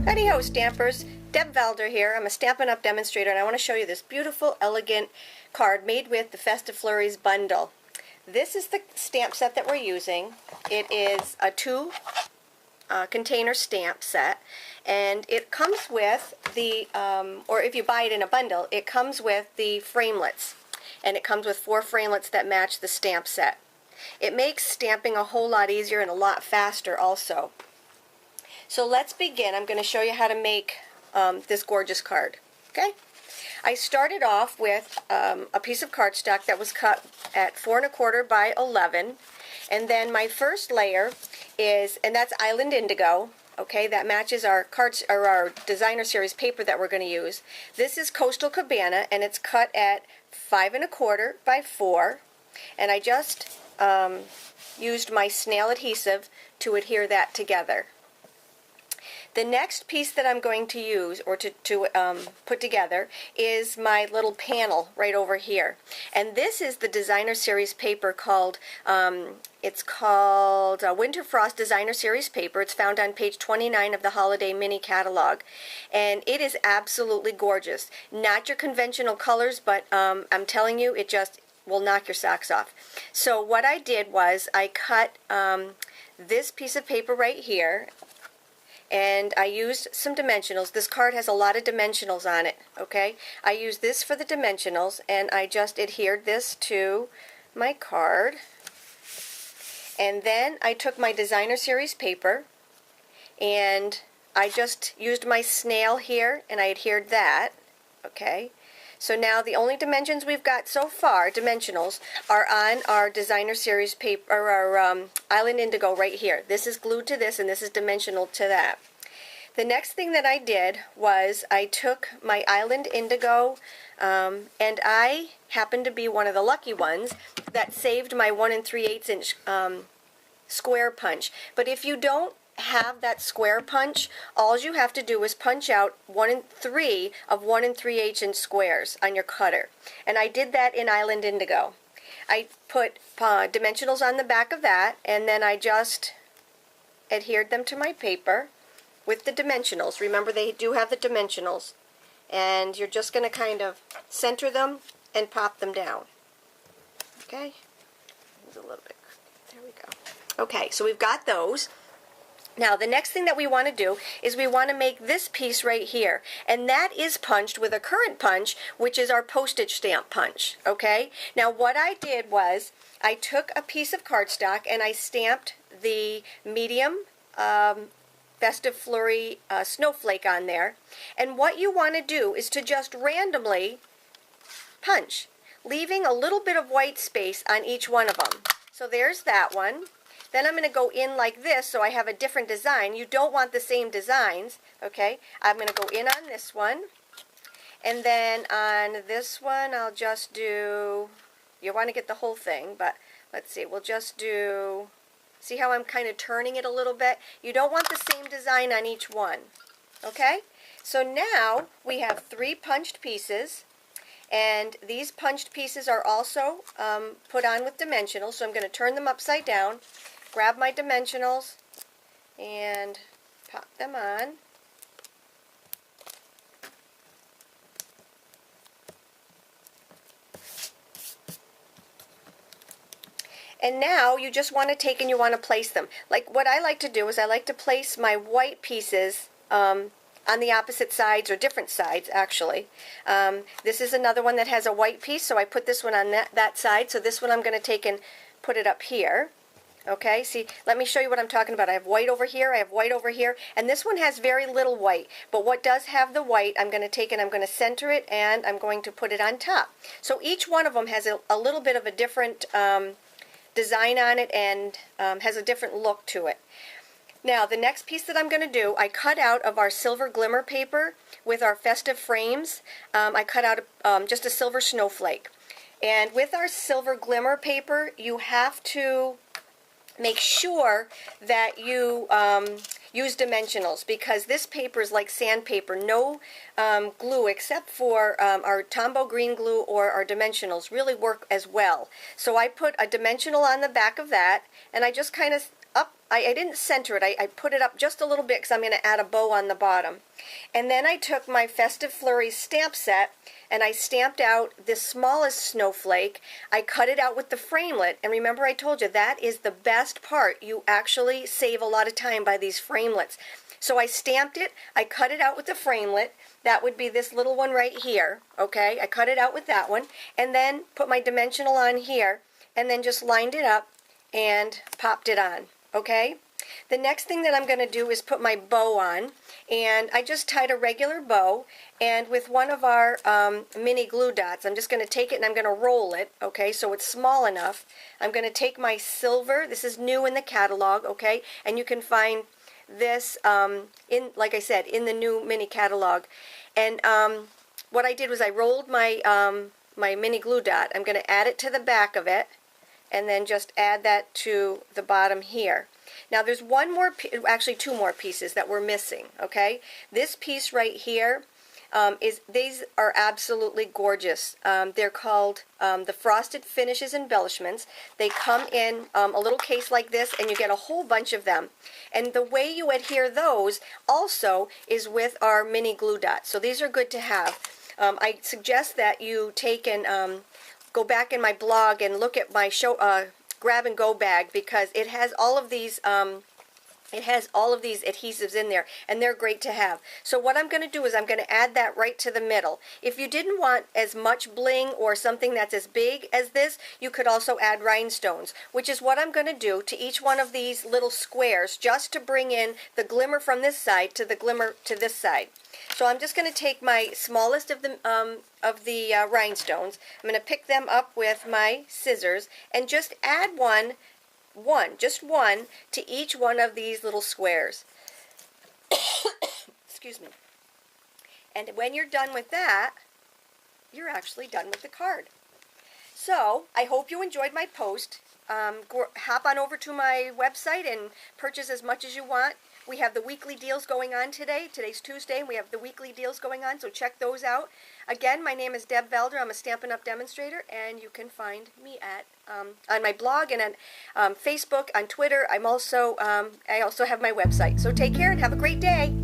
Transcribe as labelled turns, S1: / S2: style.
S1: Howdy-ho, stampers. Deb Valder here. I'm a Stampin' Up! Demonstrator, and I want to show you this beautiful, elegant card made with the Festive Flurry Bundle. This is the stamp set that we're using. It is a 2 container stamp set, and it comes with the, or if you buy it in a bundle, it comes with the framelets, and it comes with 4 framelets that match the stamp set. It makes stamping a whole lot easier and a lot faster also. So let's begin. I'm going to show you how to make this gorgeous card. Okay? I started off with a piece of cardstock that was cut at 4 1/4 by 11, and then my first layer is, and that's Island Indigo. Okay, that matches our cards or our designer series paper that we're going to use. This is Coastal Cabana, and it's cut at 5 1/4 by 4, and I just used my snail adhesive to adhere that together. The next piece that I'm going to use, or to put together, is my little panel right over here. And this is the designer series paper called, it's called Winter Frost Designer Series paper. It's found on page 29 of the Holiday Mini Catalog. And it is absolutely gorgeous. Not your conventional colors, but I'm telling you, it just will knock your socks off. So what I did was I cut this piece of paper right here, and I used some dimensionals. This card has a lot of dimensionals on it, okay? I used this for the dimensionals, and I just adhered this to my card. And then I took my designer series paper, and I just used my snail here, and I adhered that, okay? So now the only dimensions we've got so far, dimensionals, are on our designer series paper, or our Island Indigo right here. This is glued to this, and this is dimensional to that. The next thing that I did was I took my Island Indigo, and I happened to be one of the lucky ones that saved my 1 3/8 inch square punch. But if you don't have that square punch, all you have to do is punch out 1 3 of 1 3/8 inch squares on your cutter. And I did that in Island Indigo. I put dimensionals on the back of that, and then I just adhered them to my paper with the dimensionals. Remember, they do have the dimensionals. And you're just going to kind of center them and pop them down. Okay? A little bit. There we go. Okay, so we've got those. Now, the next thing that we want to do is we want to make this piece right here, and that is punched with a current punch, which is our postage stamp punch, okay? Now, what I did was I took a piece of cardstock and I stamped the medium Festive Flurry snowflake on there, and what you want to do is to just randomly punch, leaving a little bit of white space on each one of them. So there's that one. Then I'm going to go in like this, so I have a different design. You don't want the same designs, okay? I'm going to go in on this one, and then on this one I'll just do, you want to get the whole thing, but let's see, we'll just do, see how I'm kind of turning it a little bit? You don't want the same design on each one, okay? So now we have 3 punched pieces, and these punched pieces are also put on with dimensionals, so I'm going to turn them upside down, grab my dimensionals, and pop them on. And now you just want to take and you want to place them. Like what I like to do is I like to place my white pieces on the opposite sides, or different sides actually. This is another one that has a white piece, so I put this one on that side. So this one I'm going to take and put it up here. Okay, see, let me show you what I'm talking about. I have white over here, I have white over here, and this one has very little white. But what does have the white, I'm going to take and I'm going to center it, and I'm going to put it on top. So each one of them has a little bit of a different design on it, and has a different look to it. Now, the next piece that I'm going to do, I cut out of our silver glimmer paper with our festive frames. I cut out just a silver snowflake. And with our silver glimmer paper, you have to make sure that you use dimensionals, because this paper is like sandpaper. No glue except for our Tombow green glue or our dimensionals really work as well. So I put a dimensional on the back of that, and I just kind of I didn't center it. I put it up just a little bit because I'm going to add a bow on the bottom. And then I took my Festive Flurry stamp set and I stamped out this smallest snowflake. I cut it out with the framelit, and remember I told you that is the best part. You actually save a lot of time by these framelits. So I stamped it, I cut it out with the framelit. That would be this little one right here, okay? I cut it out with that one, and then put my dimensional on here, and then just lined it up and popped it on. Okay, the next thing that I'm going to do is put my bow on, and I just tied a regular bow, and with one of our mini glue dots, I'm just going to take it and I'm going to roll it, okay, so it's small enough. I'm going to take my silver, this is new in the catalog, okay, and you can find this, like I said, in the new mini catalog. And what I did was I rolled my, my mini glue dot. I'm going to add it to the back of it, and then just add that to the bottom here. Now there's one more, actually two more pieces that we're missing, okay? This piece right here, these are absolutely gorgeous. They're called the Frosted Finishes Embellishments. They come in a little case like this, and you get a whole bunch of them. And the way you adhere those also is with our mini glue dots. So these are good to have. I suggest that you take and go back in my blog and look at my grab and go bag, because it has all of these adhesives in there, and they're great to have. So what I'm going to do is I'm going to add that right to the middle. If you didn't want as much bling or something that's as big as this, you could also add rhinestones, which is what I'm going to do to each one of these little squares, just to bring in the glimmer from this side to the glimmer to this side. So I'm just going to take my smallest of the rhinestones. I'm going to pick them up with my scissors and just add just one to each one of these little squares. Excuse me. And when you're done with that, you're actually done with the card. So I hope you enjoyed my post. Hop on over to my website and purchase as much as you want. We have the weekly deals going on today. Today's Tuesday, and we have the weekly deals going on, so check those out. Again, my name is Deb Valder. I'm a Stampin' Up! Demonstrator, and you can find me at on my blog and on Facebook, on Twitter. I also have my website. So take care and have a great day.